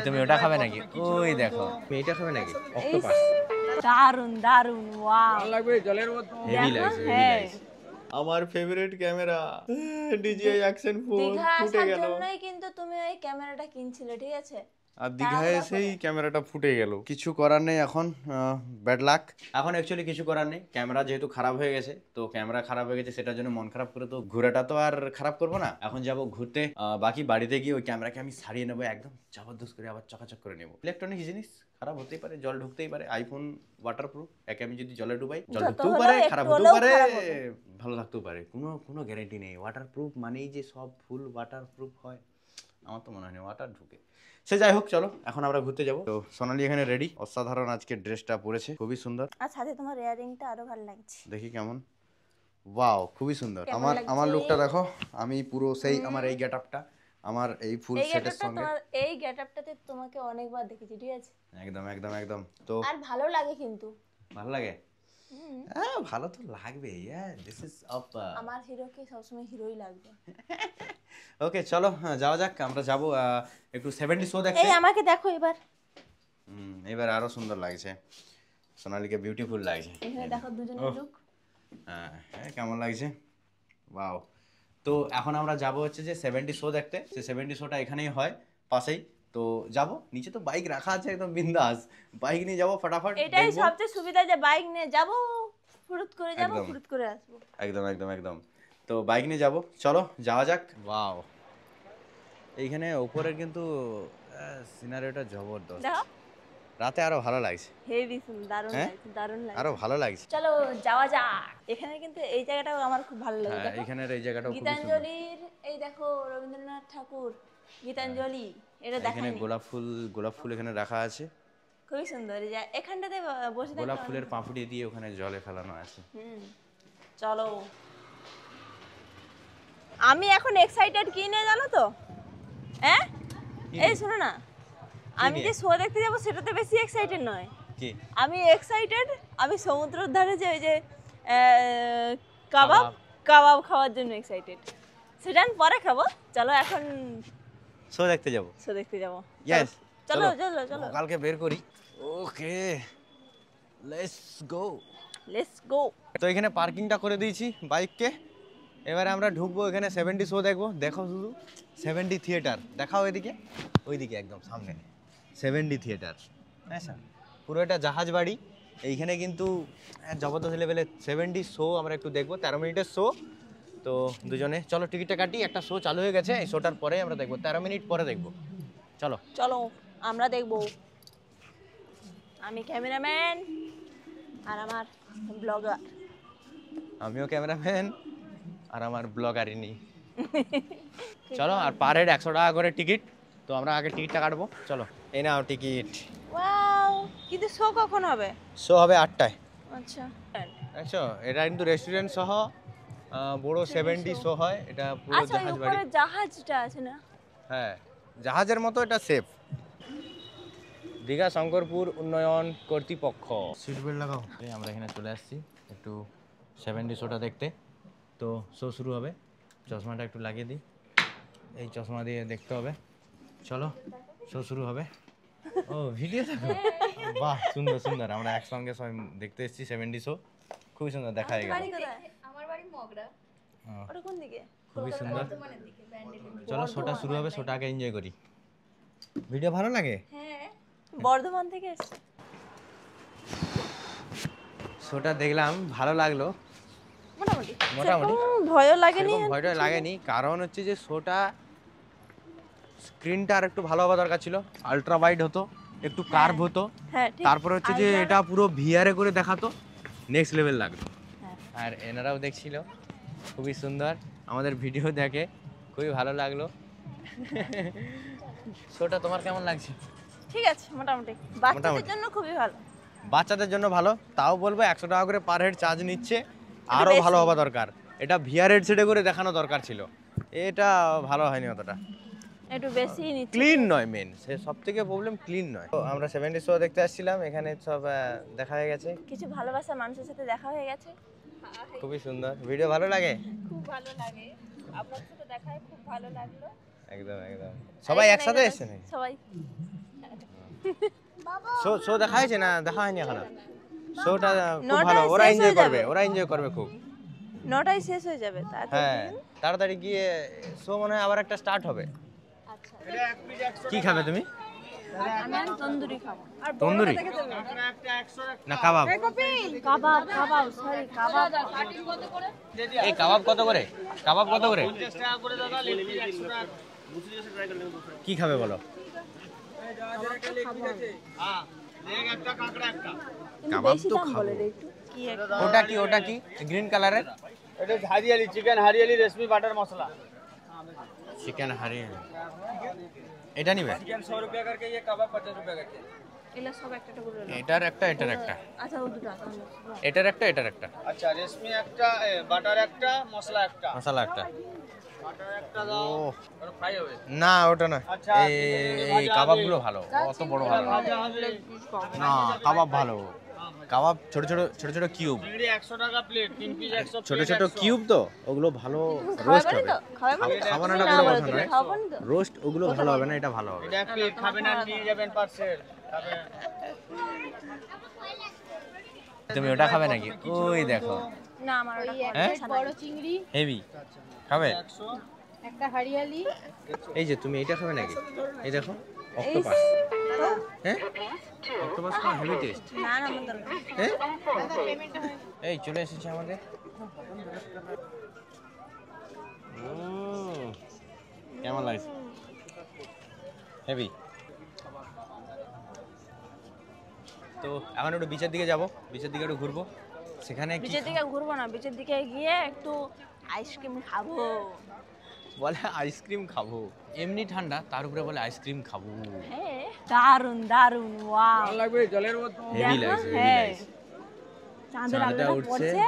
তুমি ওটা খাবে নাকি? ওই দেখো এটা খাবে নাকি? অক্টোপাস দারুন দারুন, ওয়াও লাগবে জলের মধ্যে। হেভি লাগছে, হেভি লাগছে। আমার favourite camera DJI action 4 Digha ফুটে আসার গেল। জন্যই কিন্তু তুমি ওই ক্যামেরাটা কিনছিলে, ঠিক আছে? আর দীঘায় এসেই ক্যামেরাটা ফুটে গেল। কিছু করার নেই এখন, ব্যাড লাক। এখন অ্যাকচুয়ালি কিছু করার নেই, ক্যামেরা যেহেতু খারাপ হয়ে গেছে, তো ক্যামেরা খারাপ হয়ে গেছে সেটার জন্য মন খারাপ করে তো ঘোরাটা তো আর খারাপ করবো না। এখন যাব ঘুরতে, বাকি বাড়িতে গিয়ে ওই ক্যামেরাকে আমি সারিয়ে নেবো একদম জবরদস্ত করে, আবার চকাচক করে নেবো। ইলেকট্রনিক জিনিস খারাপ হতেই পারে, জল ঢুকতেই পারে, আইফোন ওয়াটারপ্রুফ, একে আমি যদি জলে ডুবাই জল ঢুকতেও পারে, খারাপ হতেও পারে, ভালো থাকতেও পারে, কোনো গ্যারেন্টি নেই। ওয়াটারপ্রুফ মানেই যে সব ফুল ওয়াটারপ্রুফ হয় আমার তো মনে হয় না, ওয়াটার ঢুকে। সে যাই হোক, চলো এখন আমরা ঘুরতে যাবো। তো সোনালি এখানে রেডি, অসাধারণ আজকে ড্রেসটা পরেছে, খুবই সুন্দর। আর সাথে তোমার ইয়ারিংটা আরো ভালো লাগছে। দেখি কেমন, ওয়াও খুবই সুন্দর। আমার লুকটা দেখো, আমি পুরো সেই আমার এই গেটআপটা, আমার এই ফুল সেটের সঙ্গে। এই গেটআপটাতে তোমাকে অনেকবার দেখেছি, ঠিক আছে? একদম একদম একদম। তো আর ভালো লাগে কিন্তু। ভালো লাগে, হ্যাঁ ভালো তো লাগবে। দিস ইজ আপ, আমার হিরোকে সবসময় হিরোই লাগবে। ওকে চলো যাওয়া যাক। আমরা যাবো একটু 70 শো দেখতে। এই আমাকে দেখো এবার। এবার আরো সুন্দর লাগছে, সোনালিকে বিউটিফুল লাগছে। এখানে দেখো দুজনের লুক। হ্যাঁ কেমন লাগছে, ওয়াও। তো এখন আমরা যাব হচ্ছে যে 70 শো দেখতে। সে 70 শোটা এখানেই হয় পাশেই। তো যাব, নিচে তো বাইক রাখা আছে একদম বিন্দাস, বাইক নিয়ে যাব ফটাফট। এটাই সবচেয়ে সুবিধা যে বাইক নিয়ে যাব, ফুরুত করে যাব, ফুরুত করে আসবো। একদম একদম একদম। তো বাইক নিয়ে যাব, চলো যাওয়া যাক। ওয়াও, এইখানে উপরের কিন্তু সিনারিওটা জবরদস্ত, দেখো রাতে আরো ভালো লাগছে, হেভি সুন্দর, দারুণ লাগছে, দারুণ লাগছে। আরো ভালো লাগছে। চলো যাওয়া যাক। এখানে কিন্তু এই জায়গাটাও আমার খুব ভালো লাগে। হ্যাঁ এখানের এই জায়গাটাও খুব সুন্দর। গীতাঞ্জলির এই দেখো রবীন্দ্রনাথ ঠাকুর গীতাঞ্জলি, এটা এখানে দেখাই। গোলাপ ফুল এখানে রাখা আছে, খুবই সুন্দর। এই যে এখানটাতে বসে থাকলে গোলাপ ফুলের পাপড়ি দিয়ে ওখানে জলে ফেলানো আছে। চলো। আমি এখন এক্সাইটেড কি নিয়ে জানো তো? হ্যাঁ এই শোনো না, আমি যে শো দেখতে যাবো সেটাতে বেশি এক্সাইটেড নয়। কি? আমি এক্সাইটেড, আমি সমুদ্রের ধারে যে ওই যে কাবাব খাওয়ার জন্য এক্সাইটেড। সেটা আমি পরে খাবো, চলো এখন শো দেখতে যাব। শো দেখতে যাবো। ইয়েস চলো চলো চলো, কালকে বের করি। Okay let's go. Let's go. তো এখানে পার্কিংটা করে দিয়েছি বাইককে, এবারে আমরা ঢুকবো এখানে 70 শো দেখবো। দেখো শুধু 70 থিয়েটার দেখাও, এদিকে ওইদিকে একদম সামনে 70 থিয়েটার। হ্যাঁ স্যার, পুরো এটা জাহাজ বাড়ি। এইখানে কিন্তু জবরদস্ত লেভেলে 70 শো আমরা একটু দেখবো, 13 মিনিটের শো। তো দুজনে চলো টিকিটটা কাটি, একটা শো চালু হয়ে গেছে, এই শোটার পরে আমরা দেখবো, 13 মিনিট পরে দেখবো। চলো চলো আমরা দেখবো। আমি ক্যামেরাম্যান আর আমার ব্লগার। আমিও ক্যামেরাম্যান আর আমার ব্লগারিনি। চলো, আর পার হেড 100 টাকা করে টিকিট। তো আমরা আগে টিকিটটা কাটবো, চলো এই নাও টিকিট। ওয়াও, কিন্তু শো কখন হবে? শো হবে 8টায়। আচ্ছা দেখছো, এটা কিন্তু রেস্টুরেন্ট সহ বড় 70 শো হয়, এটা পুরো আচ্ছা, জাহাজ বাড়ি। উপরে জাহাজটা আছে না? হ্যাঁ জাহাজের মতো, এটা সেফ। দীঘা শঙ্করপুর উন্নয়ন কর্তৃপক্ষ। সিট বেল্ট লাগাও। আমরা এখানে চলে আসছি একটু 70 শোটা দেখতে। তো শো শুরু হবে, চশমাটা একটু লাগিয়ে দিই, এই চশমা দিয়ে দেখতে হবে। চলো শো শুরু হবে। ও ভিডিও দেখো, বাহ সুন্দর সুন্দর। আমরা একসঙ্গে সবাই দেখতে এসেছি 70 শো, খুবই সুন্দর দেখা গেল। আমার বাড়ি মগরা। ওটা কোন দিকে? খুবই সুন্দর। চলো শোটা শুরু হবে, শোটা আগে এনজয় করি। ভিডিও ভালো লাগে? হ্যাঁ, বর্ধমান থেকে এসেছি। শোটা দেখলাম, ভালো লাগলো মোটামুটি মোটামুটি। ভয়ও লাগেনি। ভয়টা লাগেনি, কারণ হচ্ছে যে শোটা স্ক্রিনটা আর একটু ভালো হওয়া দরকার ছিল, আলট্রা ওয়াইড হতো, একটু কার্ভ হতো। হ্যাঁ, তারপরে হচ্ছে যে এটা পুরো ভিআরে করে দেখাতো, নেক্সট লেভেল লাগলো। আর এনারাও দেখছিল, খুবই সুন্দর, আমাদের ভিডিও দেখে খুবই ভালো লাগলো। শোটা তোমার কেমন লাগছে? ঠিক আছে, মোটামুটি বাচ্চাদের জন্য খুবই ভালো। বাচ্চাদের জন্য ভালো, তাও বলবো 100 টাকা করে পার হেড চার্জ নিচ্ছে, আরও ভালো হওয়া দরকার। এটা ভিআর হেডসেটে করে দেখানো দরকার ছিল, এটা ভালো হয়নি অতটা, একটু বেশি নিচ্ছে। ক্লিন নয়, মেন সে সব থেকে প্রবলেম, ক্লিন নয়। তো আমরা 70 শো দেখতে আসছিলাম, এখানে সব দেখা হয়ে গেছে, কিছু ভালোবাসা মানুষের সাথে দেখা হয়ে গেছে। খুবই সুন্দর। ভিডিও ভালো লাগে? খুব ভালো লাগে, আপনার সাথে দেখা হয় খুব ভালো লাগলো। একদম একদম। সবাই একসাথে এসেছে নাকি? সবাই শো দেখা হয়েছে না? দেখা হয়নি এখনো। শোটা খুব নটায় ভালো, ওরা শেষ এনজয় হয়ে করবে, যাবে। ওরা এনজয় করবে খুব। 9টায় শেষ হয়ে যাবে তাড়াতাড়ি। হ্যাঁ তাড়াতাড়ি গিয়ে শো মনে হয় আবার একটা স্টার্ট হবে। আচ্ছা কি খাবে তুমি? আমি আর তন্দুরি খাবো। আর তন্দুরি না কাবাব? কাবাব কাবাব সরি কাবাব। এই কাবাব কত করে? কাবাব কত করে? কি খাবে বলো? কাবাব তো খাবো। কি একটা ওটা কি গ্রিন কালারের? এটা হারিয়ালি চিকেন, হারিয়ালি রেশমি বাটার মশলা। চিকেন হারিয়ালি, এটা নিবে? चिकन 100 रुपया करके, ये कबाब 50 रुपया करके। এলা সব একটা একটা করে নাও। এটার একটা এটার একটা, আচ্ছা ও দুটো তাহলে। এটার একটা এটার একটা, আচ্ছা রেশমি একটা, বাটার একটা, মশলা একটা। মশলা একটা। বাটার একটা দাও আর ফ্রাই হবে। না ওটা না, আচ্ছা, এই কাবাবগুলো ভালো, অত বড় ভালো না। না কাবাব ভালো, কাবাব ছোট ছোট ছোট ছোট কিউব, চিংড়ি 100 টাকা প্লেট, 3 পিস 100 ছোট ছোট কিউব, তো ওগুলো ভালো রোস্ট হবে। খাবো না না বলে কথা নয়, রোস্ট ওগুলো ভালো হবে না, এটা ভালো হবে। এটা প্লেট খাবেন আর নিয়ে যাবেন পার্সেল খাবেন। তুমি ওটা খাবে নাকি? ওই দেখো না আমার ওটা হ্যাঁ বড় চিংড়ি হেভি খাবে। 100 একটা হারিয়ালি এই যে তুমি এটা খাবে নাকি? এই দেখো অক্টোপাস, হ্যাঁ অক্টোপাস খাওয়া হেভি টেস্ট। না না আমার দরকার নেই। হ্যাঁ এই চলে এসেছে আমাদের। কেমন লাগছে? হেভি। তো এখন একটু বিচের দিকে যাব, বিচের দিকে একটু ঘুরবো। সেখানে কি বিচের দিকে ঘুরবো না, বিচের দিকে গিয়ে একটু আইসক্রিম খাবো। বলে আইসক্রিম খাবো, এমনি ঠান্ডা তার উপরে বলে আইসক্রিম খাবো। হ্যাঁ দারুন দারুন ওয়াও লাগবে জলের মধ্যে। হেভি দেখো, লাগছে, হেভি হ্যাঁ। লাগছে। চাঁদের চাঁদটা আলোটা উঠছে। পড়ছে,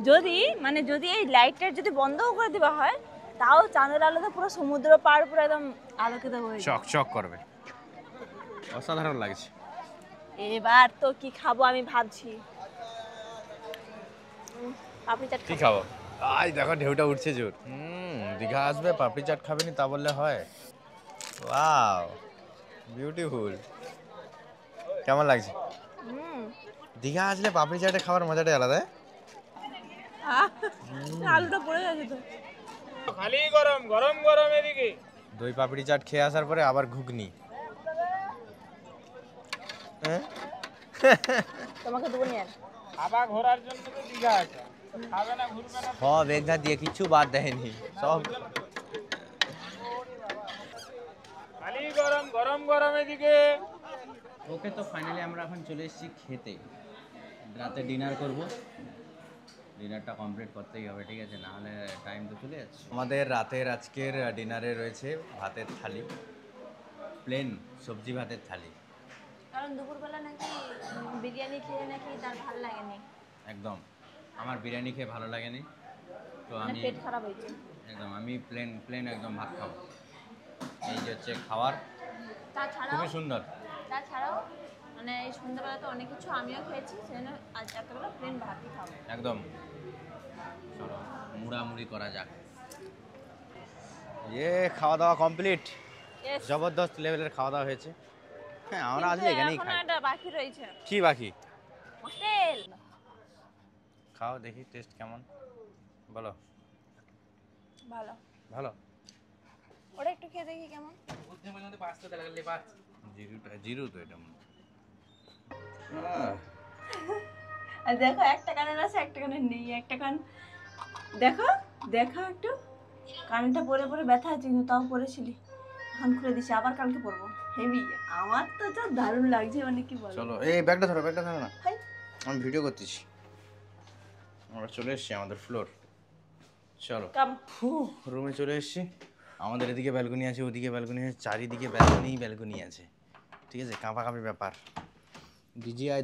যদি মানে যদি এই লাইটটা যদি বন্ধও করে দেওয়া হয় তাও চাঁদের আলোতে পুরো সমুদ্র পাড় পুরো একদম আলোকিত হয়ে যায়। চকচক করবে, অসাধারণ লাগছে। এবার তো কি খাবো আমি ভাবছি। পাপড়ি চাট কি খাবো? আজ দেখো ঢেউটা উঠছে জোর। দীঘা আসবে পাপড়ি চাট খাবেনি তা বললে হয়? Wow beautiful. কেমন লাগছে? হুম দীঘা আসলে পাপড়ি চাটে খাওয়ার মজাটাই আলাদা। আলুটা পড়ে গেছে তো। খালি গরম গরম গরম এদিকে। দই পাপড়ি চাট খেয়ে আসার পরে আবার ঘুগনি। হ্যাঁ তোমাকে দেবো নিয়ে খাবার ঘোরার জন্য তো দীঘা আছে, খাবে না ঘুরবে না। সব একঘা দিয়ে কিছু বাদ দেয়নি সব। খালি গরম গরম গরম এদিকে। ওকে তো ফাইনালি আমরা এখন চলে এসেছি খেতে, রাতে ডিনার করব। ডিনারটা কমপ্লিট করতেই হবে, ঠিক আছে, না হলে টাইম তো চলে যাচ্ছে। আমাদের রাতের আজকের ডিনারে রয়েছে ভাতের থালি, প্লেন সবজি ভাতের থালি। কারণ দুপুরবেলা নাকি বিরিয়ানি খেয়ে নাকি তার ভালো লাগেনি, একদম আমার বিরিয়ানি খেয়ে ভালো লাগেনি, তো মানে আমি পেট খারাপ হয়েছে। একদম আমি প্লেন একদম ভাত খাবো। এই যে হচ্ছে খাবার, তাছাড়াও খুবই সুন্দর। তাছাড়াও মানে এই সন্ধ্যাবেলা তো অনেক কিছু আমিও খেয়েছি, সেজন্য আজ এতবেলা প্লেন ভাতই খাবো। একদম চলো মুড়ামুড়ি করা যাক। খাওয়া দাওয়া কমপ্লিট, Yes. জবরদস্ত লেভেলের খাওয়া দাওয়া হয়েছে। হ্যাঁ আমরা আসলে এখানেই এখনো খাই। একটা বাকি রয়েছে কি বাকি? হোটেল। খাও দেখি টেস্ট কেমন, বলো। ভালো, ভালো। ওটা একটু খেয়ে দেখি কেমন। জিরু তো এটা আর দেখো একটা কানের আছে একটা কানের নেই, একটা কান দেখো দেখো একটু কানটা পরে পরে ব্যথা আছে কিন্তু তাও পরেছিলি, এখন খুলে দিছি আবার কালকে পরবো। হেভি, আমার তো যা দারুণ লাগছে মানে কি বলো। চলো এই ব্যাগটা ধরো না, হাই। আমি ভিডিও করতেছি। আমরা চলে এসেছি আমাদের ফ্লোর, চলো কাম রুমে চলে এসেছি। আমাদের এদিকে ব্যালকনি আছে, ওদিকে ব্যালকনি আছে, চারিদিকে ব্যালকনি আছে, ঠিক আছে, কাঁপাকাঁপি ব্যাপার। ডিজিআই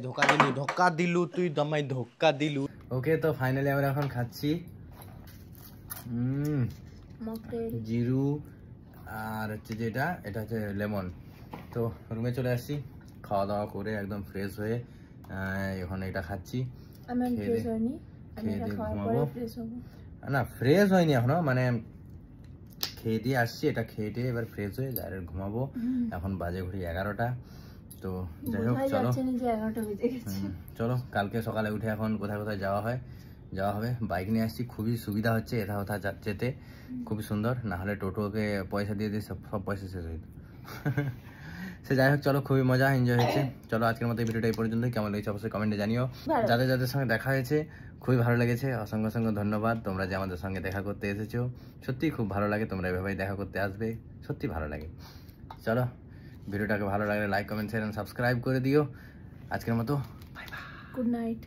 ধোকা দিলু তুই দমাই ধোকা দিলু। ওকে তো ফাইনালি আমরা এখন খাচ্ছি মকটেল। জিরু আর হচ্ছে যেটা এটা হচ্ছে লেমন। তো রুমে চলে আসছি খাওয়া দাওয়া করে একদম ফ্রেশ হয়ে, এখন এটা খাচ্ছি। আমি খেয়ে ফ্রেশ দে। হইনি, আমি খেয়ে এটা দিয়ে খাওয়ার ঘুমাবো। পরে ফ্রেশ হবো। না ফ্রেশ হয়নি এখনো, মানে খেয়ে দিয়ে আসছি, এটা খেয়ে দিয়ে এবার ফ্রেশ হয়ে ডাইরেক্ট ঘুমাবো। এখন বাজে ঘড়ি 11টা, তো যাই হোক বোঝাই চলো যাচ্ছে না যে 11টা বেজে গেছে। চলো কালকে সকালে উঠে এখন কোথায় কোথায় যাওয়া হবে। বাইক নিয়ে আসছি, খুবই সুবিধা হচ্ছে এটা কোথাও যেতে, খুবই সুন্দর। না হলে টোটোকে পয়সা দিয়ে দিয়ে সব পয়সা শেষ হয়ে যেত। সে যাই হোক চলো, খুবই মজা এনজয় হয়েছে। চলো আজকের মতো এই ভিডিওটা এই পর্যন্তই। কেমন লেগেছে অবশ্যই কমেন্টে জানিও। ভালো। যাদের যাদের সঙ্গে দেখা হয়েছে খুবই ভালো লেগেছে, অসংখ্য অসংখ্য ধন্যবাদ। তোমরা যে আমাদের সঙ্গে দেখা করতে এসেছো সত্যিই খুব ভালো লাগে। তোমরা এভাবেই দেখা করতে আসবে, সত্যি ভালো লাগে। চলো ভিডিওটাকে ভালো লাগলে like comment share and subscribe করে দিও। আজকের মতো গুড নাইট।